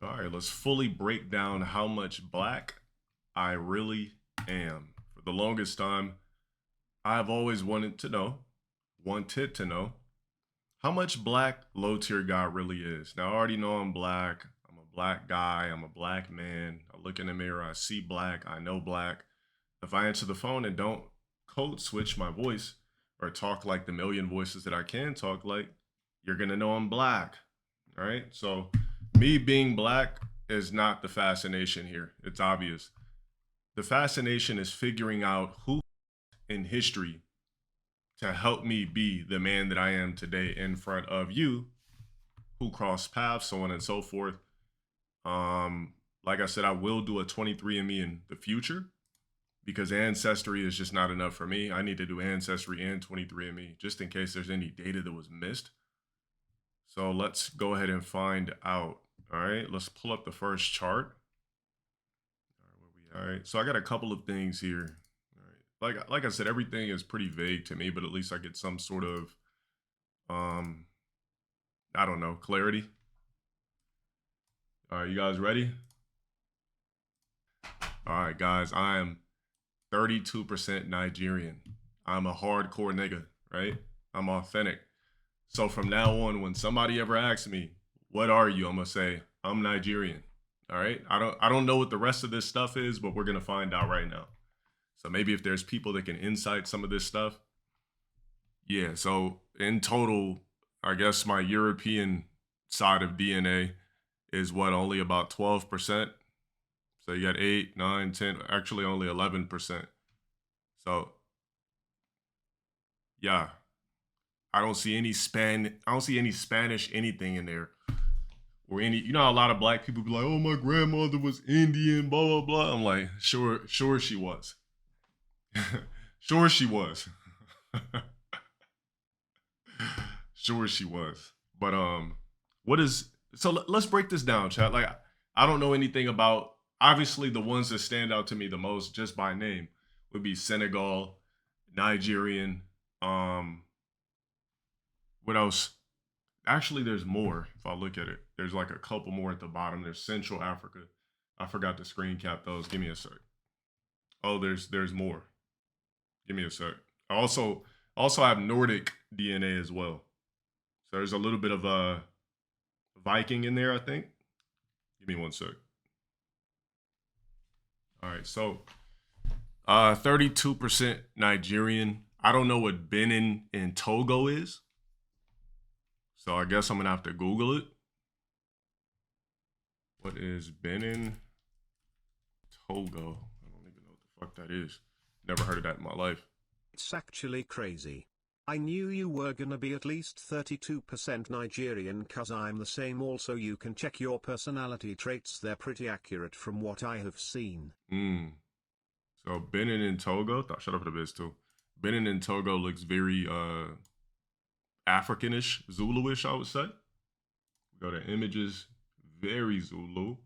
All right, let's fully break down how much black I really am. For the longest time, I've always wanted to know how much black low tier God really is. Now, I already know I'm black. I'm a black guy. I'm a black man. I look in the mirror. I see black. I know black. If I answer the phone and don't code switch my voice or talk like the million voices that I can talk like, you're going to know I'm black. All right. So, me being black is not the fascination here. It's obvious. The fascination is figuring out who in history to help me be the man that I am today in front of you who cross paths, so on and so forth. Like I said, I will do a 23andMe in the future because ancestry is just not enough for me. I need to do ancestry and 23andMe just in case there's any data that was missed. So let's go ahead and find out. All right, let's pull up the first chart. All right, so I got a couple of things here. All right, like I said, everything is pretty vague to me, but at least I get some sort of um I don't know, clarity. All right, you guys ready? All right, guys, I am 32% Nigerian. I'm a hardcore nigga, right? I'm authentic. So from now on, when somebody ever asks me, "What are you?" I'm gonna say, "I'm Nigerian." All right. I don't know what the rest of this stuff is, but we're gonna find out right now. So maybe if there's people that can insight some of this stuff. Yeah. So in total, I guess my European side of DNA is what, only about 12%. So you got 8, 9, 10, actually only 11%. So yeah, I don't see any Spanish anything in there. Or any, you know, a lot of black people be like, "Oh, my grandmother was Indian, blah blah blah." I'm like, sure she was. Sure she was. Sure she was. But what is, so let's break this down, chat. Like, I don't know anything about, obviously the ones that stand out to me the most just by name would be Senegal, Nigerian, what else? Actually, there's more. If I look at it, there's like a couple more at the bottom. There's Central Africa. I forgot to screen cap those. Give me a sec. Oh, there's more. Give me a sec. I also have Nordic DNA as well. So there's a little bit of a Viking in there, I think. Give me one sec. All right, so 32% Nigerian. I don't know what Benin and Togo is, so I guess I'm gonna have to Google it. What is Benin, Togo? I don't even know what the fuck that is. Never heard of that in my life. It's actually crazy. I knew you were gonna be at least 32% Nigerian cause I'm the same. Also, you can check your personality traits, they're pretty accurate from what I have seen. So Benin and Togo, shut up for the biz too. Benin and Togo looks very Africanish, Zuluish, I would say. Go to images, very Zulu.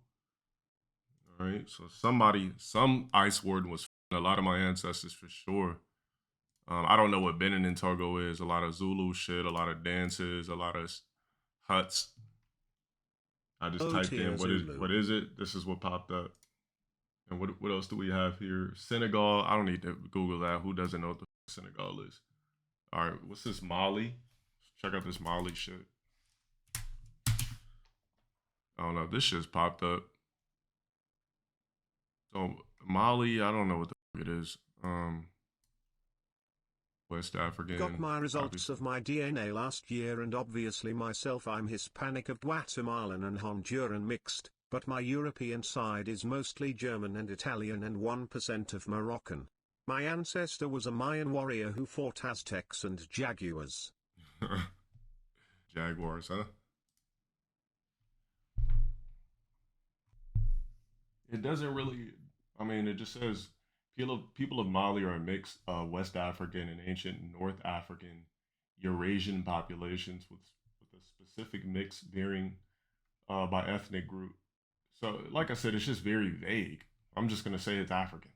All right, so some ice warden was a lot of my ancestors for sure. I don't know what Benin and Togo is. A lot of Zulu shit, a lot of dances, a lot of huts. I just Oh typed in tier what Zulu. is it? This is what popped up. And what else do we have here? Senegal. I don't need to Google that. Who doesn't know what the Senegal is? All right, what's this Mali? Check out this Mali shit. I don't know. This shit's popped up. So Mali, I don't know what the fuck it is. West Got African, my results obviously. of my DNA last year and obviously myself, I'm Hispanic of Guatemalan and Honduran mixed, but my European side is mostly German and Italian and 1% of Moroccan. My ancestor was a Mayan warrior who fought Aztecs and Jaguars. Jaguars, huh? It doesn't really. I mean, it just says people of Mali are a mixed West African and ancient North African Eurasian populations with a specific mix varying by ethnic group. So, like I said, it's just very vague. I'm just gonna say it's African.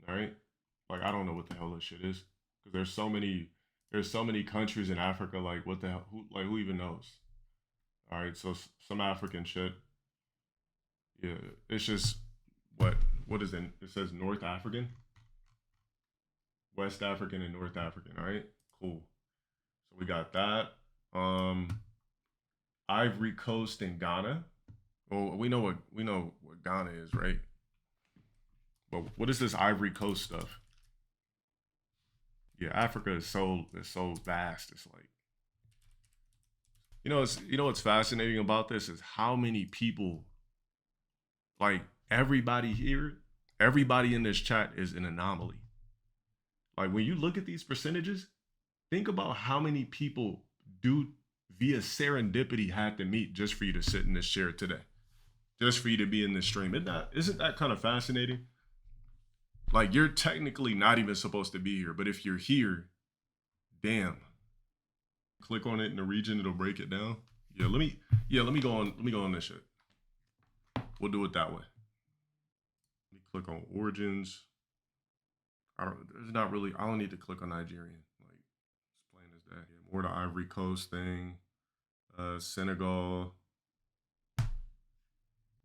All right. Like I don't know what the hell this shit is because there's so many countries in Africa. Like what the hell? Who even knows? All right. So some African shit. Yeah, it's just what is it? It says North African, West African, and North African. All right, cool. So we got that. Um, Ivory Coast and Ghana. Well, we know what Ghana is, right? But what is this Ivory Coast stuff? Yeah, Africa is so vast. It's like what's fascinating about this is how many people, like everybody here, everybody in this chat is an anomaly. Like when you look at these percentages, think about how many people do via serendipity had to meet just for you to sit in this chair today, just for you to be in this stream. Isn't that kind of fascinating? Like you're technically not even supposed to be here, but if you're here, damn. Click on it in the region, it'll break it down. Let me go on this shit. We'll do it that way. Let me click on origins. I don't need to click on Nigerian. Like it's plain as that. Yeah, more the Ivory Coast thing. Senegal.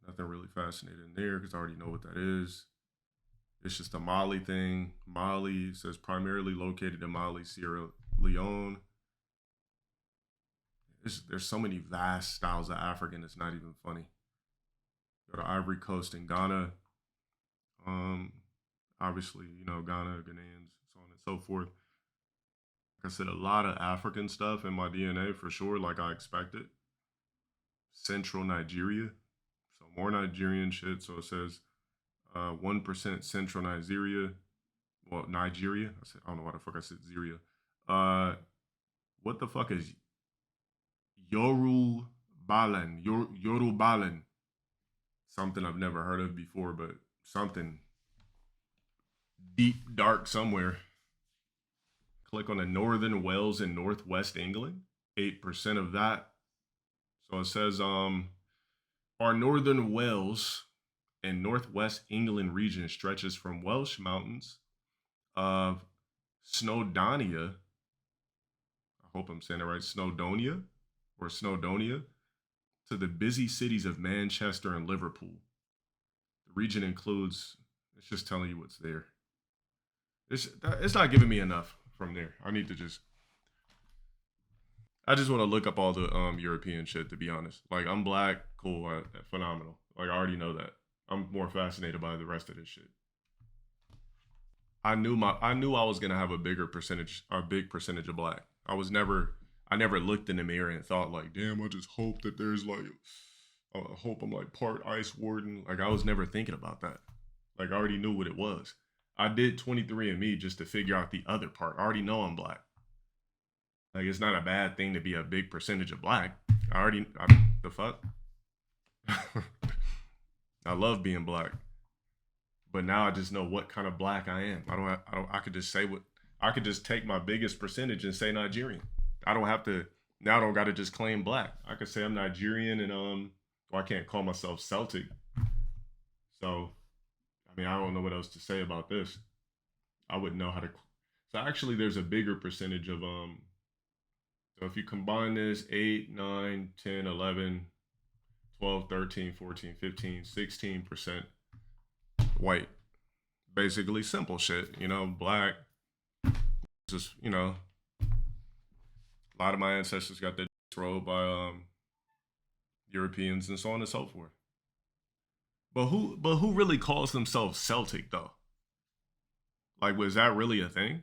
Nothing really fascinating there because I already know what that is. It's just a Mali thing. Mali says primarily located in Mali, Sierra Leone. There's so many vast styles of African. It's not even funny. Go to Ivory Coast and Ghana. Um, Obviously, Ghana, Ghanaians, so on and so forth. Like I said, a lot of African stuff in my DNA for sure, like I expected. Central Nigeria, so more Nigerian shit. So it says 1% Central Nigeria. Well, Nigeria. I don't know why the fuck I said Ziria. What the fuck is Yorubalan? Yorubalan. Something I've never heard of before, but something deep, dark somewhere. Click on the Northern Wales and Northwest England. 8% of that. So it says our Northern Wales and Northwest England region stretches from Welsh mountains of Snowdonia. I hope I'm saying it right. Snowdonia or Snowdonia to the busy cities of Manchester and Liverpool. The region includes, it's just telling you what's there. It's not giving me enough from there. I just want to look up all the European shit, to be honest. Like I'm black, cool, phenomenal. Like I already know that. I'm more fascinated by the rest of this shit. I knew I was gonna have a big percentage of black. I never looked in the mirror and thought like, damn, I just hope that there's like, I hope I'm like part ice warden. Like I was never thinking about that. Like I already knew what it was. I did 23andMe just to figure out the other part. I already know I'm black. Like it's not a bad thing to be a big percentage of black. The fuck. I love being black, but now I just know what kind of black I am. I could just say what I could just take my biggest percentage and say Nigerian. I don't have to now. I don't got to just claim black. I could say I'm Nigerian and well, I can't call myself Celtic. So I mean I don't know what else to say about this. I wouldn't know how to. So actually, there's a bigger percentage of So if you combine this 8, 9, 10, 11, 12, 13, 14, 15, 16% white. Basically simple shit, black. Just, a lot of my ancestors got their rolled by Europeans and so on and so forth. But who really calls themselves Celtic though? Like was that really a thing?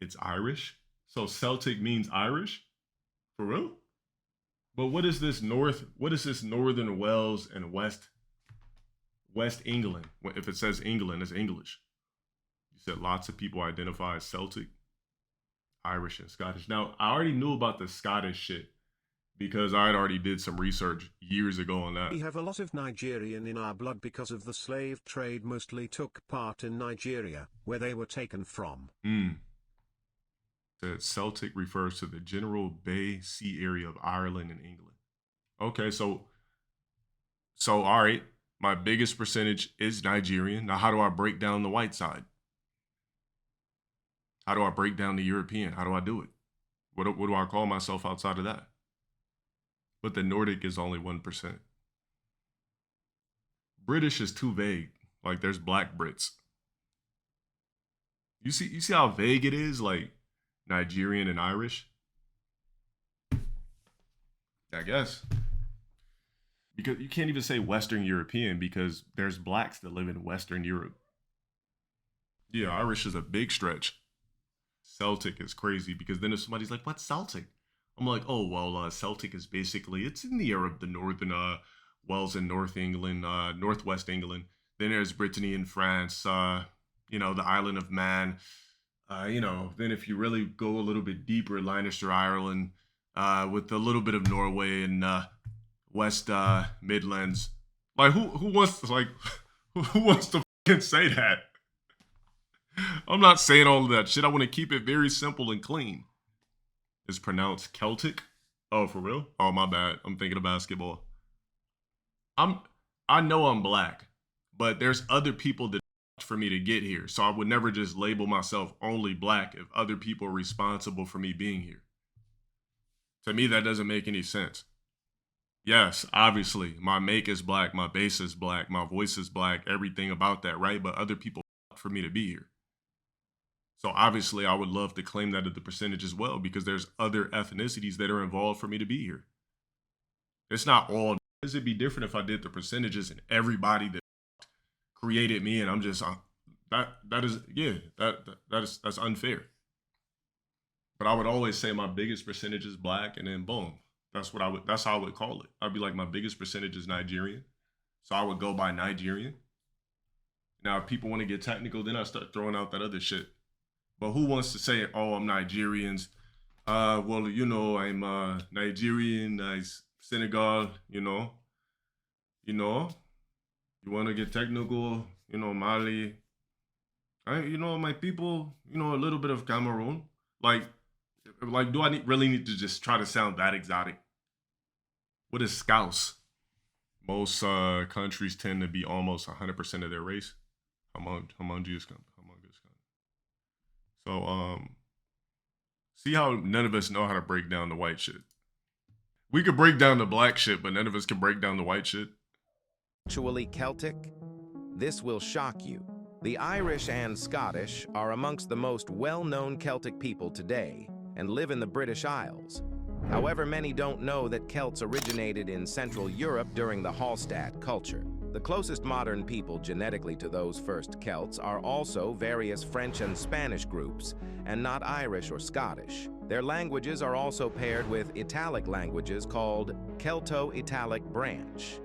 It's Irish. So Celtic means Irish? For real? But what is this Northern Wales and West England? If it says England, it's English. You said lots of people identify as Celtic, Irish, and Scottish. Now, I already knew about the Scottish shit because I had already did some research years ago on that. We have a lot of Nigerian in our blood because of the slave trade mostly took part in Nigeria, where they were taken from. That Celtic refers to the general Bay Sea area of Ireland and England. Okay, so all right, my biggest percentage is Nigerian. Now, how do I break down the white side? How do I break down the European? How do I do it? What do I call myself outside of that? But the Nordic is only 1%. British is too vague. Like there's black Brits. You see how vague it is, like Nigerian and Irish? I guess. Because you can't even say Western European because there's blacks that live in Western Europe. Yeah, Irish is a big stretch. Celtic is crazy because then if somebody's like, "What's Celtic?" I'm like, "Oh well, Celtic is basically it's in the area of the northern Wales and North England, northwest England. Then there's Brittany in France, the island of Man. Then if you really go a little bit deeper, Leinster, Ireland, with a little bit of Norway and West Midlands. Like who wants to like who wants to fucking say that? I'm not saying all of that shit. I want to keep it very simple and clean. It's pronounced Celtic. Oh, for real? Oh, my bad. I'm thinking of basketball. I'm I know I'm black, but there's other people that for me to get here. So I would never just label myself only black if other people are responsible for me being here. To me, that doesn't make any sense. Yes, obviously, my make is black, my base is black, my voice is black, everything about that, right? But other people for me to be here. So obviously, I would love to claim that at the percentage as well because there's other ethnicities that are involved for me to be here. It's not all. It'd be different if I did the percentages and everybody that created me and I'm just that is yeah that's unfair. But I would always say my biggest percentage is black, and then boom, that's how I would call it. I'd be like my biggest percentage is Nigerian, so I would go by Nigerian. Now, if people want to get technical, then I start throwing out that other shit. But who wants to say, "Oh, I'm Nigerians"? Well, I'm Nigerian, Senegal. You know. You want to get technical? Mali. My people. A little bit of Cameroon. Like, do I really need to just try to sound that exotic? What is Scouse? Most countries tend to be almost 100% of their race. Humongous. So, see how none of us know how to break down the white shit. We could break down the black shit, but none of us can break down the white shit. Actually Celtic? This will shock you. The Irish and Scottish are amongst the most well-known Celtic people today and live in the British Isles. However, many don't know that Celts originated in Central Europe during the Hallstatt culture. The closest modern people genetically to those first Celts are also various French and Spanish groups, and not Irish or Scottish. Their languages are also paired with Italic languages called Celto-Italic branch.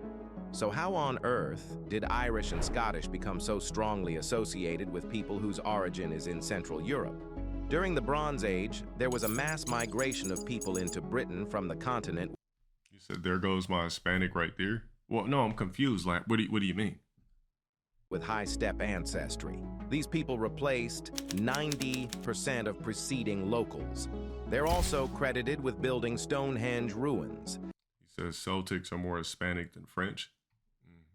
So how on earth did Irish and Scottish become so strongly associated with people whose origin is in Central Europe? During the Bronze Age, there was a mass migration of people into Britain from the continent. You said, there goes my Hispanic right there. Well, no, I'm confused. Like, what do you mean? With high steppe ancestry. These people replaced 90% of preceding locals. They're also credited with building Stonehenge ruins. He says Celtics are more Hispanic than French,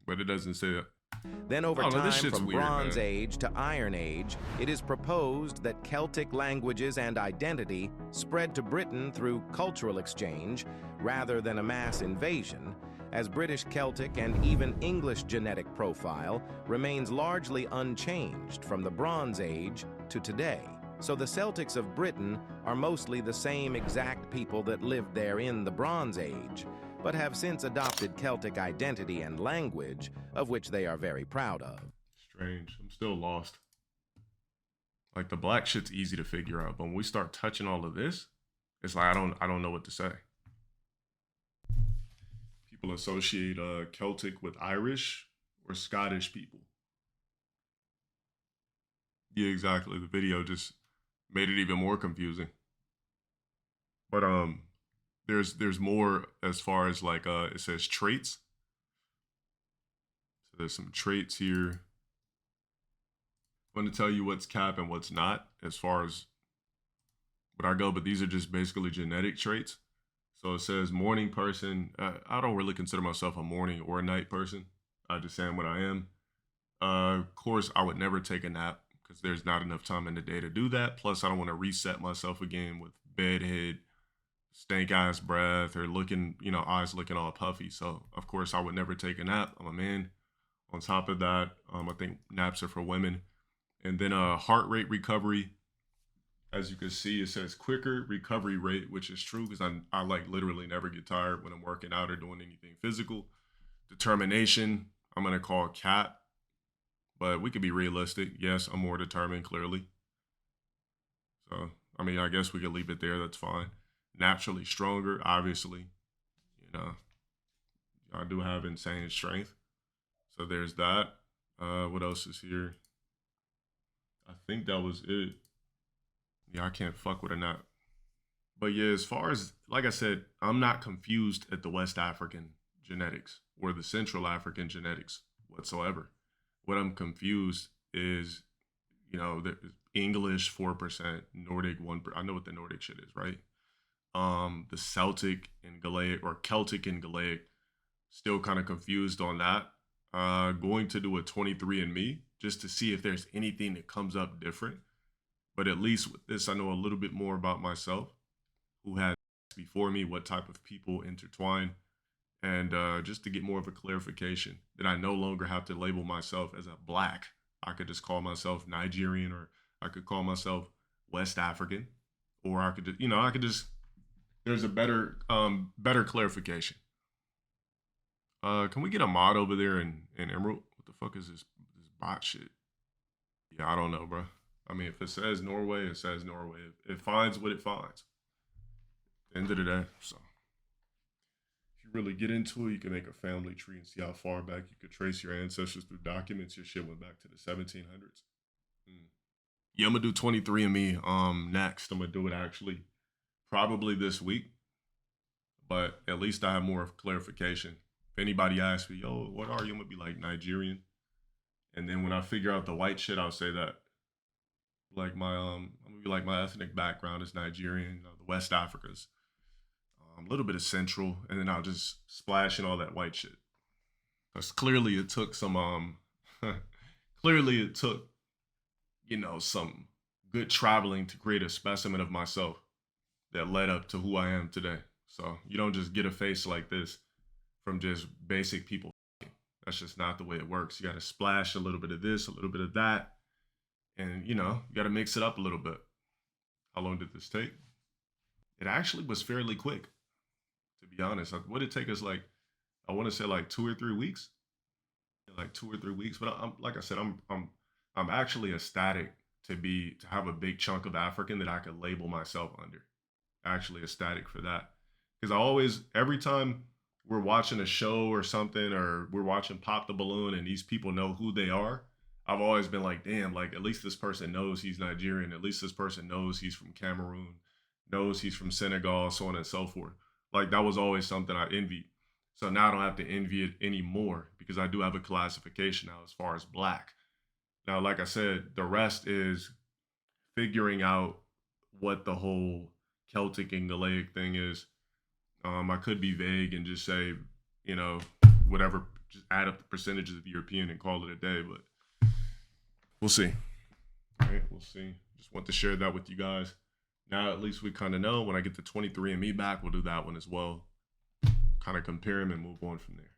but it doesn't say that. Then over time, from weird, Bronze man. Age to Iron Age, it is proposed that Celtic languages and identity spread to Britain through cultural exchange rather than a mass invasion, as British Celtic and even English genetic profile remains largely unchanged from the Bronze Age to today. So the Celtics of Britain are mostly the same exact people that lived there in the Bronze Age, but have since adopted Celtic identity and language, of which they are very proud of. Strange. I'm still lost. Like, the black shit's easy to figure out, but when we start touching all of this, it's like I don't know what to say. People associate Celtic with Irish or Scottish people. Yeah, exactly. The video just made it even more confusing. But there's more as far as like it says traits. So there's some traits here. I'm going to tell you what's cap and what's not as far as what I go, but these are just basically genetic traits. So it says morning person. I don't really consider myself a morning or a night person. I just am what I am. Of course, I would never take a nap because there's not enough time in the day to do that. Plus, I don't want to reset myself again with bedhead, stank ass breath, or looking, eyes looking all puffy. So, of course, I would never take a nap. I'm a man. On top of that, I think naps are for women. And then heart rate recovery. As you can see, it says quicker recovery rate, which is true because I like literally never get tired when I'm working out or doing anything physical. Determination, I'm going to call cat, but we could be realistic. Yes, I'm more determined, clearly. So, I mean, I guess we could leave it there. That's fine. Naturally stronger, obviously. You know, I do have insane strength. So there's that. What else is here? I think that was it. Yeah, I can't fuck with a nap. But yeah, as far as, like I said, I'm not confused at the West African genetics or the Central African genetics whatsoever. What I'm confused is, you know, the English 4%, Nordic 1%. I know what the Nordic shit is, right? The Celtic and Gaelic, or Celtic and Gaelic, still kind of confused on that. Going to do a 23andMe just to see if there's anything that comes up different. But at least with this, I know a little bit more about myself, who had before me, what type of people intertwine, and just to get more of a clarification that I no longer have to label myself as a black. I could just call myself Nigerian, or I could call myself West African, or I could, you know, I could just, there's a better clarification. Can we get a mod over there in Emerald? What the fuck is this bot shit? Yeah, I don't know, bro. I mean, if it says Norway, it says Norway. It finds what it finds. End of the day. So if you really get into it, you can make a family tree and see how far back you could trace your ancestors through documents. Your shit went back to the 1700s. Yeah, I'm gonna do 23andMe next. I'm gonna do it actually probably this week, but at least I have more of clarification. If anybody asks me, yo, what are you? I'm gonna be like Nigerian. And then when I figure out the white shit, I'll say that. Like my I'm gonna be like, my ethnic background is Nigerian, you know, the West Africa's, a little bit of Central, and then I'll just splash in all that white shit. Because clearly it took some clearly it took, you know, some good traveling to create a specimen of myself that led up to who I am today. So you don't just get a face like this from just basic people. That's just not the way it works. You got to splash a little bit of this, a little bit of that. And, you know, you got to mix it up a little bit. How long did this take? It actually was fairly quick, to be honest. What did it take us, like, I want to say like 2 or 3 weeks? Like 2 or 3 weeks. But I'm like I said, I'm actually ecstatic to have a big chunk of African that I could label myself under. Actually ecstatic for that. Because I always, every time we're watching a show or something, or we're watching Pop the Balloon and these people know who they are, I've always been like, damn, like at least this person knows he's Nigerian. At least this person knows he's from Cameroon, knows he's from Senegal, so on and so forth. Like that was always something I envied. So now I don't have to envy it anymore because I do have a classification now as far as black. Now, like I said, the rest is figuring out what the whole Celtic and Gaelic thing is. I could be vague and just say, you know, whatever, just add up the percentages of European and call it a day, but we'll see. All right, we'll see. Just want to share that with you guys. Now, at least we kind of know. When I get the 23andMe back, we'll do that one as well. Kind of compare them and move on from there.